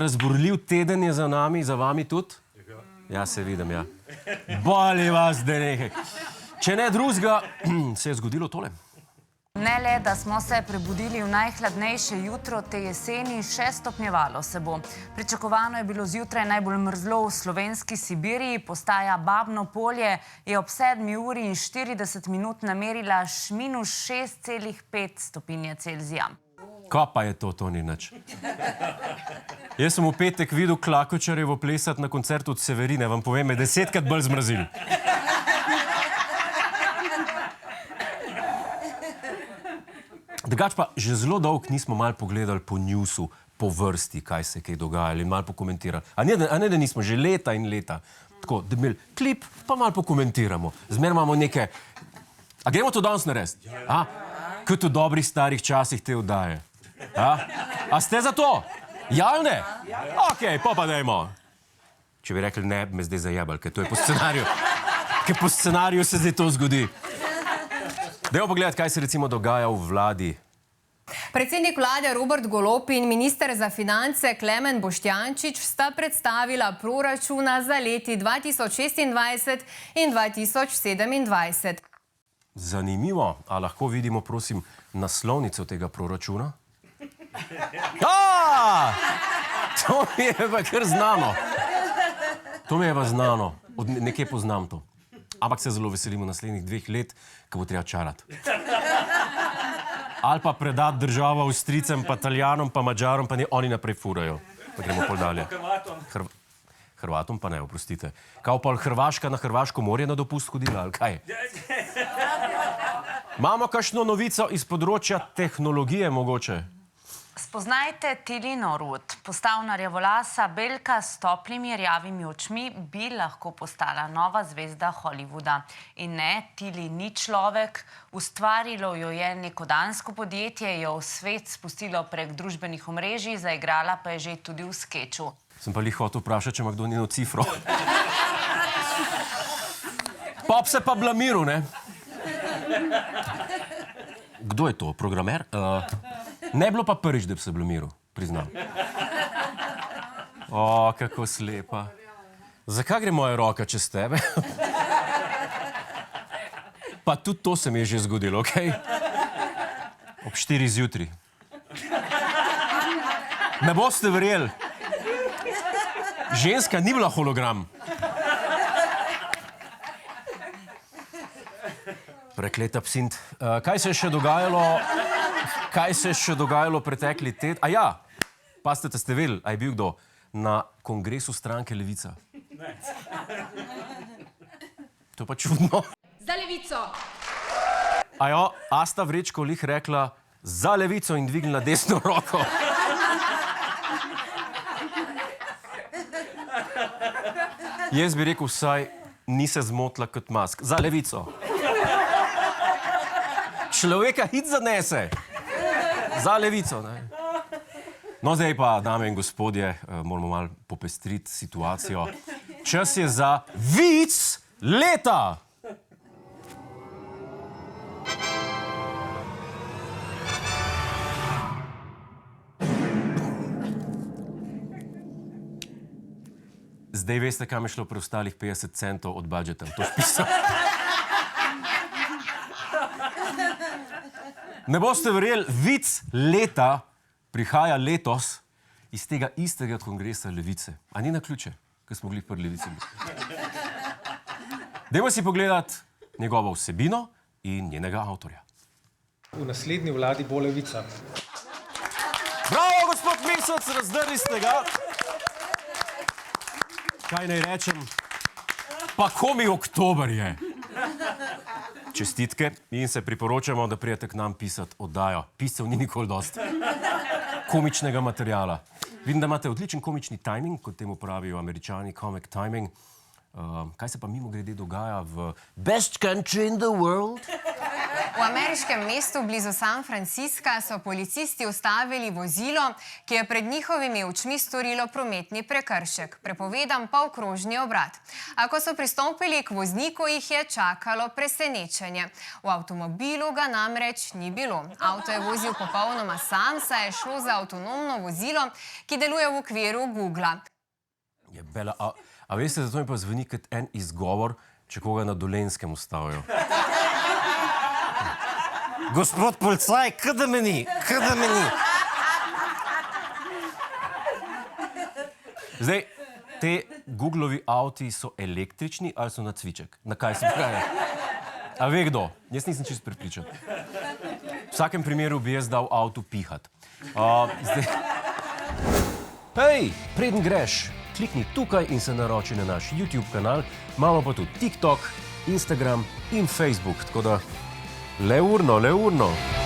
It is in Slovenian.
razburljiv teden je za nami, za vami tudi? Ja, se vidim, ja. Boli vas, da nekaj. Če ne drugega, se je zgodilo tole. Ne le, da smo se prebudili v najhladnejše jutro te jeseni, še stopnjevalo se bo. Pričakovano je bilo zjutraj najbolj mrzlo v slovenski Sibiriji. Postaja Babno Polje je ob 7:40 namerila minus 6,5 stopinje Celzija. Kaj pa je to? To ni nič. Jaz sem v petek videl Klakočarjevo plesati na koncertu od Severine. Vam povem, je 10-krat bolj zmrazil. Drugač pa, že zelo dolgo nismo malo pogledali po newsu, po vrsti, kaj se je kaj dogajalo in malo pokomentirali. A ne, da nismo, že leta in leta. Tako, da bi imeli klip, pa malo pokomentiramo. Zmeraj imamo neke... A gremo to danes narediti? Kot v dobrih starih časih te oddaje. A ste za to? Ja ali ne? Okej, pa dajmo. Če bi rekli ne, me zdaj zajebali, ker to je po scenariju. Ker po scenariju se zdaj to zgodi. Dajmo pogledati, kaj se recimo dogaja v vladi. Predsednik vlade Robert Golob in minister za finance Klemen Boštjančič sta predstavila proračuna za leti 2026 in 2027. Zanimivo. A lahko vidimo, prosim, naslovnico tega proračuna? To mi je pa kar znano. To mi je pa znano. Nekje poznam to. Ampak se zelo veselimo naslednjih 2 let, ko bo treba čarati. Ali pa predati državo Avstrijcem, pa Italijanom, pa Madžarom, pa ne oni naprej furajo. Pa gremo pol dalje. Hrvatom pa ne, oprostite. Kao pa Hrvaška na Hrvaško morje na dopust hodila, ali kaj? Imamo kakšno novico iz področja tehnologije mogoče? Spoznajte Tilino Rut. Postavna rjavolasa belka s toplimi rjavimi očmi bi lahko postala nova zvezda Hollywooda. In ne, Tili ni človek. Ustvarilo jo je neko dansko podjetje, jo v svet spustilo prek družbenih omrežij, zaigrala pa je že tudi v skeču. Sem pa lih hotel vprašati, če ima kdo njeno cifro. Pop se pa blamiral, ne? Kdo je to? Programer? Ne bilo pa prvič, da bi se blamiral, priznam. Kako slepa. Zakaj gre moja roka čez tebe? Pa tudi to se mi je že zgodilo, okej? Ob 4 zjutraj. Ne boste verjeli. Ženska ni bila hologram. Prekleta psint. Kaj se je še dogajalo? Kaj se je še dogajalo pretekli teden? Pazite, ste vedeli, a je bil kdo na kongresu stranke Levica? Ne. To je pa čudno. Za Levico! A sta Vrečko lih rekla za Levico in dvignila desno roko? Jaz bi rekel vsaj, ni se zmotila kot Musk. Za Levico. Človeka hit zanese. Za Levico, ne. No, zdaj pa, dame in gospodje, moramo malo popestriti situacijo. Čas je za vic leta! Zdaj veste, kam je šlo preostalih 50 centov od budžeta. To špisal. Ne boste verjeli, vic leta prihaja letos iz tega istega kongresa Levice. A ni na ključe, ko smo bili pri Levici? Dajmo si pogledati njegovo vsebino in njenega avtorja. V naslednji vladi bo Levica. Bravo, gospod Mesec, razdrli ste ga. Kaj naj rečem? Pa komi oktober je. Čestitke in se priporočamo, da prijete k nam pisati oddajo. Piscev ni nikoli dosti. Komičnega materijala. Vidim, da imate odličen komični timing, kot temu pravijo Američani, comic timing. Kaj se pa mimogrede dogaja v best country in the world? V ameriškem mestu blizu San Francisca so policisti ustavili vozilo, ki je pred njihovimi očmi storilo prometni prekršek, prepovedan polkrožni obrat. A ko so pristopili k vozniku, jih je čakalo presenečenje. V avtomobilu ga namreč ni bilo. Avto je vozil popolnoma sam, saj je šlo za avtonomno vozilo, ki deluje v okviru Googla. Bela, a veste, zato mi pa zveni kot en izgovor, če koga na Dolenjskem ustavijo. Gospod policaj, kada me ni? Zdaj, te Googlovi avti so električni ali so na cviček? Na kaj se pravi? A ve kdo? Jaz nisem čisto prepričan. V vsakem primeru bi jaz dal avtu pihat. Hej, preden greš, klikni tukaj in se naroči na naš YouTube kanal. Imamo pa tudi TikTok, Instagram in Facebook, tako da le urno.